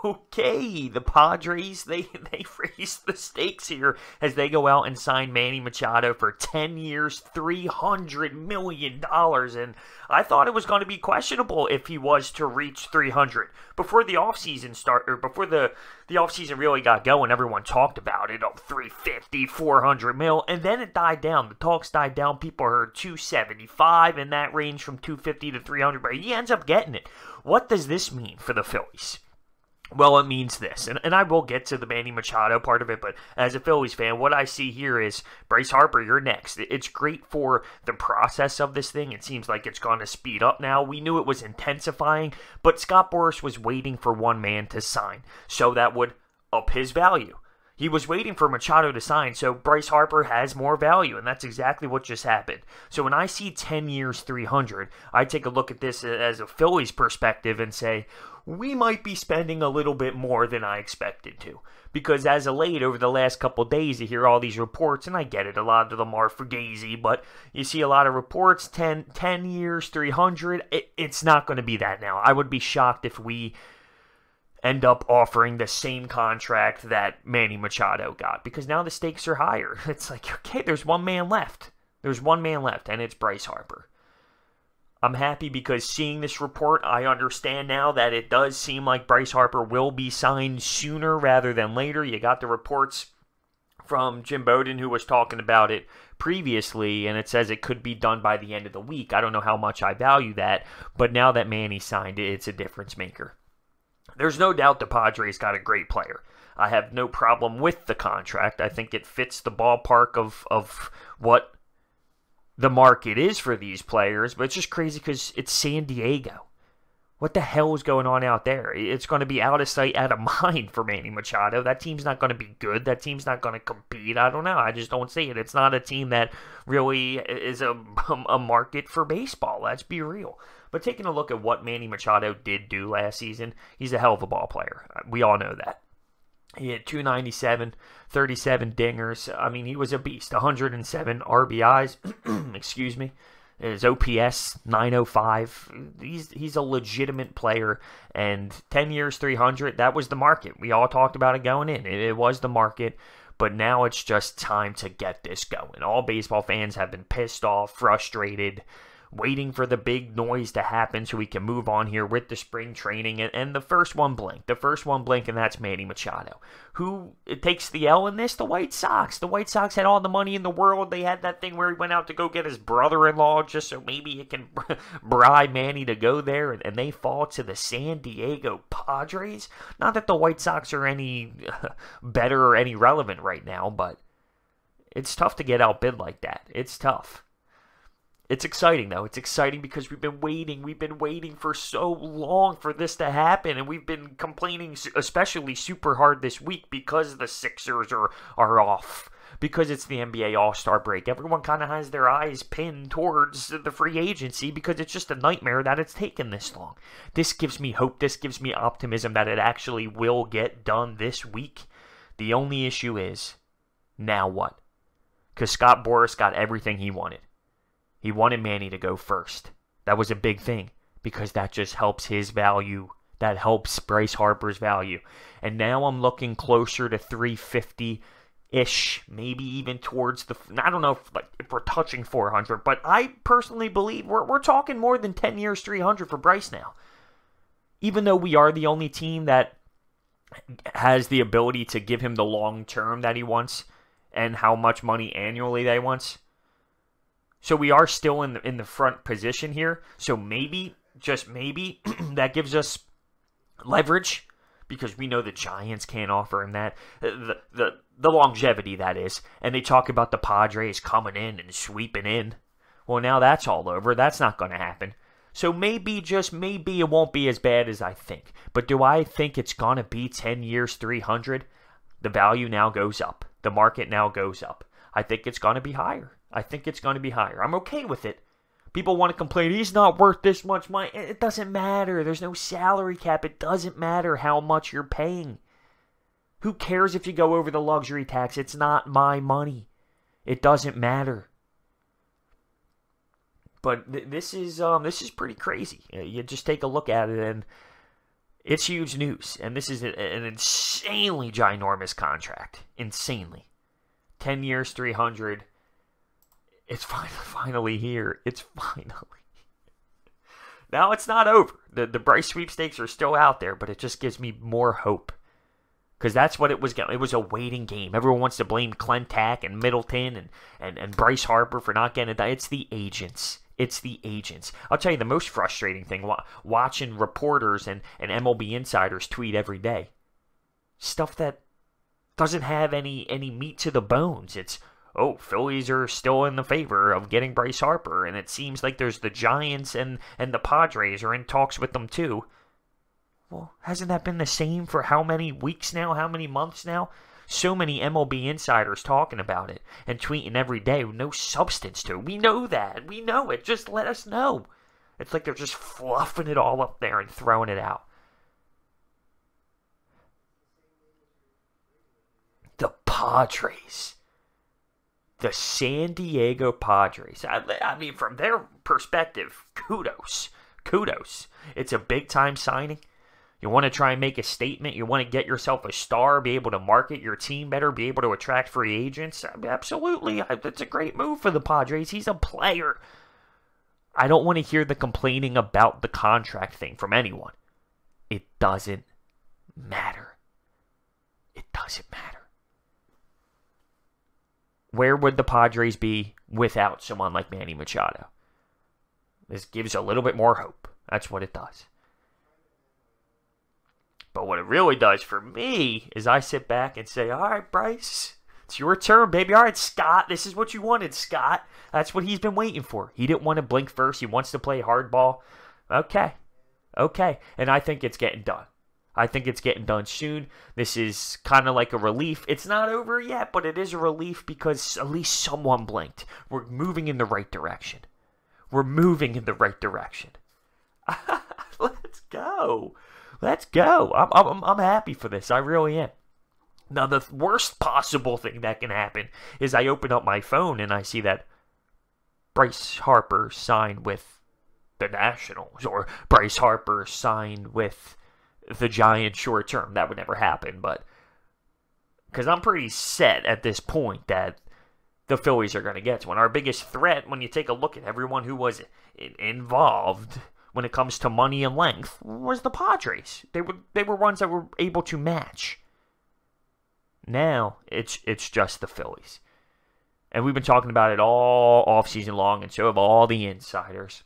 Okay, the Padres, they raised the stakes here as they go out and sign Manny Machado for 10 years, $300 million. And I thought it was going to be questionable if he was to reach 300. Before the offseason before the offseason really got going, everyone talked about it, 350, 400 mil, and then it died down. The talks died down. People heard 275 in that range from 250 to 300, but he ends up getting it. What does this mean for the Phillies? Well, it means this, and I will get to the Manny Machado part of it, but as a Phillies fan, what I see here is, Bryce Harper, you're next. It's great for the process of this thing. It seems like it's going to speed up now. We knew it was intensifying, but Scott Boras was waiting for one man to sign, so that would up his value. He was waiting for Machado to sign, so Bryce Harper has more value, and that's exactly what just happened. So when I see 10 years, 300, I take a look at this as a Phillies perspective and say, we might be spending a little bit more than I expected to. Because as of late, over the last couple of days, you hear all these reports, and I get it, a lot of them are fugazi, but you see a lot of reports, 10 years, 300, it's not going to be that now. I would be shocked if we end up offering the same contract that Manny Machado got, because now the stakes are higher. It's like, okay, there's one man left. There's one man left, and it's Bryce Harper. I'm happy because seeing this report, I understand now that it does seem like Bryce Harper will be signed sooner rather than later. You got the reports from Jim Bowden, who was talking about it previously, and it says it could be done by the end of the week. I don't know how much I value that, but now that Manny signed it, it's a difference maker. There's no doubt the Padres got a great player. I have no problem with the contract. I think it fits the ballpark of what the market is for these players, but it's just crazy because it's San Diego. What the hell is going on out there? It's going to be out of sight, out of mind for Manny Machado. That team's not going to be good. That team's not going to compete. I don't know. I just don't see it. It's not a team that really is a market for baseball. Let's be real. But taking a look at what Manny Machado did do last season, he's a hell of a ball player. We all know that. He had 297, 37 dingers. I mean, he was a beast. 107 RBIs. Excuse me. His OPS 905. He's a legitimate player. And 10 years, 300. That was the market. We all talked about it going in. It was the market. But now it's just time to get this going. All baseball fans have been pissed off, frustrated, waiting for the big noise to happen so we can move on here with the spring training. And the first one blinked. And that's Manny Machado. Who takes the L in this? The White Sox. The White Sox had all the money in the world. They had that thing where he went out to go get his brother-in-law just so maybe he can bribe Manny to go there. And they fall to the San Diego Padres. Not that the White Sox are any better or any relevant right now, but it's tough to get outbid like that. It's tough. It's exciting, though. It's exciting because we've been waiting. We've been waiting for so long for this to happen, and we've been complaining especially super hard this week because the Sixers are off, because it's the NBA All-Star break. Everyone kind of has their eyes pinned towards the free agency because it's just a nightmare that it's taken this long. This gives me hope. This gives me optimism that it actually will get done this week. The only issue is, now what? Because Scott Boras got everything he wanted. He wanted Manny to go first. That was a big thing because that just helps his value. That helps Bryce Harper's value. And now I'm looking closer to 350-ish, maybe even towards the... I don't know if we're touching 400, but I personally believe we're talking more than 10 years, 300 for Bryce now. Even though we are the only team that has the ability to give him the long term that he wants and how much money annually that he wants. So we are still in the front position here. So maybe, just maybe, that gives us leverage because we know the Giants can't offer him that. The longevity, that is. And they talk about the Padres coming in and sweeping in. Well, now that's all over. That's not going to happen. So maybe, just maybe, it won't be as bad as I think. But do I think it's going to be 10 years, 300? The value now goes up. The market now goes up. I think it's going to be higher. I'm okay with it. People want to complain, he's not worth this much money. It doesn't matter. There's no salary cap. It doesn't matter how much you're paying. Who cares if you go over the luxury tax? It's not my money. It doesn't matter. But this is pretty crazy. You just take a look at it, and It's huge news, and this is an insanely ginormous contract. Insanely. 10 years, 300. It's finally here. It's finally. Now it's not over. The Bryce sweepstakes are still out there, but it just gives me more hope. Because that's what it was. It was a waiting game. Everyone wants to blame Clentac and Middleton and Bryce Harper for not getting it done. It's the agents. It's the agents. I'll tell you the most frustrating thing, watching reporters and MLB insiders tweet every day. Stuff that doesn't have any meat to the bones. It's, oh, Phillies are still in the favor of getting Bryce Harper, and it seems like there's the Giants and the Padres are in talks with them too. Well, hasn't that been the same for how many weeks now, how many months now? So many MLB insiders talking about it and tweeting every day with no substance to it. We know that. We know it. Just let us know. It's like they're just fluffing it all up there and throwing it out. The Padres. The San Diego Padres. I mean, from their perspective, kudos. Kudos. It's a big-time signing. You want to try and make a statement. You want to get yourself a star, be able to market your team better, be able to attract free agents. Absolutely. It's a great move for the Padres. He's a player. I don't want to hear the complaining about the contract thing from anyone. It doesn't matter. It doesn't matter. Where would the Padres be without someone like Manny Machado? This gives a little bit more hope. That's what it does. But what it really does for me is I sit back and say, all right, Bryce, it's your turn, baby. All right, Scott, this is what you wanted, Scott. That's what he's been waiting for. He didn't want to blink first. He wants to play hardball. Okay. And I think it's getting done. I think it's getting done soon. This is kind of like a relief. It's not over yet, but it is a relief because at least someone blinked. We're moving in the right direction. Let's go. Let's go. I'm happy for this. I really am. Now, the worst possible thing that can happen is I open up my phone and I see that Bryce Harper signed with the Nationals or Bryce Harper signed with the Giants short term. That would never happen, but because I'm pretty set at this point that the Phillies are going to get to one. Our biggest threat, when you take a look at everyone who was involved when it comes to money and length, was the Padres. They were ones that were able to match. Now it's just the Phillies. And we've been talking about it all offseason long, and so have all the insiders.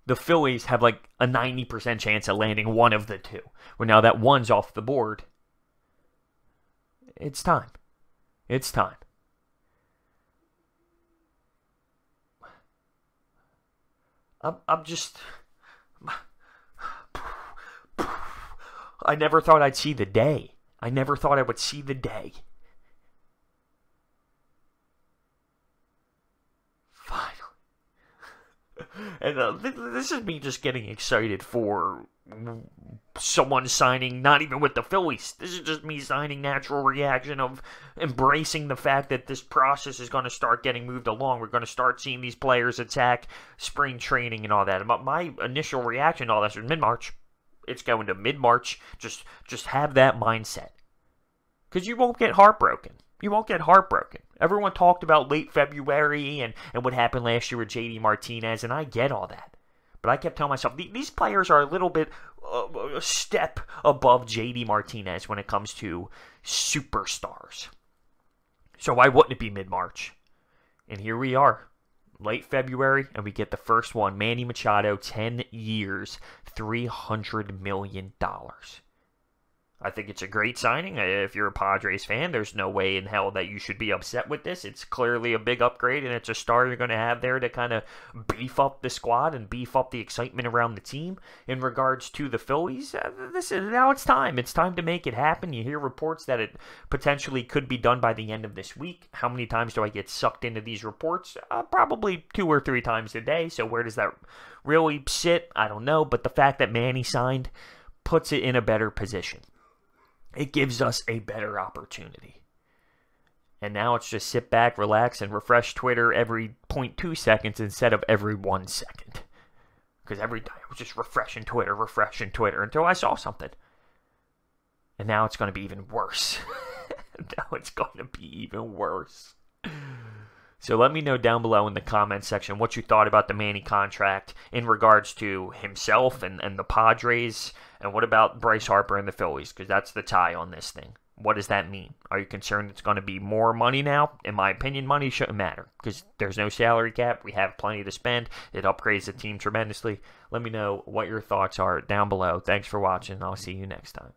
The Phillies have like a 90% chance of landing one of the two. Well, now that one's off the board, it's time. It's time. I'm just... I never thought I'd see the day. I never thought I would see the day. Finally. And this is me just getting excited for someone signing, not even with the Phillies. This is just me signing natural reaction of embracing the fact that this process is going to start getting moved along. We're going to start seeing these players attack spring training and all that. But my initial reaction to all this was mid-March. It's going to mid-March. Just have that mindset. Because you won't get heartbroken. Everyone talked about late February and what happened last year with JD Martinez, and I get all that. But I kept telling myself, these players are a little bit a step above JD Martinez when it comes to superstars. So why wouldn't it be mid-March? And here we are, late February, and we get the first one. Manny Machado, 10 years, $300 million. I think it's a great signing. If you're a Padres fan, there's no way in hell that you should be upset with this. It's clearly a big upgrade, and it's a star you're going to have there to kind of beef up the squad and beef up the excitement around the team. In regards to the Phillies, now it's time. It's time to make it happen. You hear reports that it potentially could be done by the end of this week. How many times do I get sucked into these reports? Probably 2 or 3 times a day. So where does that really sit? I don't know. But the fact that Manny signed puts it in a better position. It gives us a better opportunity. And now it's just sit back, relax, and refresh Twitter every 0.2 seconds instead of every 1 second. because every day I was just refreshing Twitter, until I saw something. And now it's going to be even worse. Now it's going to be even worse. So let me know down below in the comments section what you thought about the Manny contract in regards to himself and the Padres. And what about Bryce Harper and the Phillies? Because that's the tie on this thing. What does that mean? Are you concerned it's going to be more money now? In my opinion, money shouldn't matter because there's no salary cap. We have plenty to spend. It upgrades the team tremendously. Let me know what your thoughts are down below. Thanks for watching. I'll see you next time.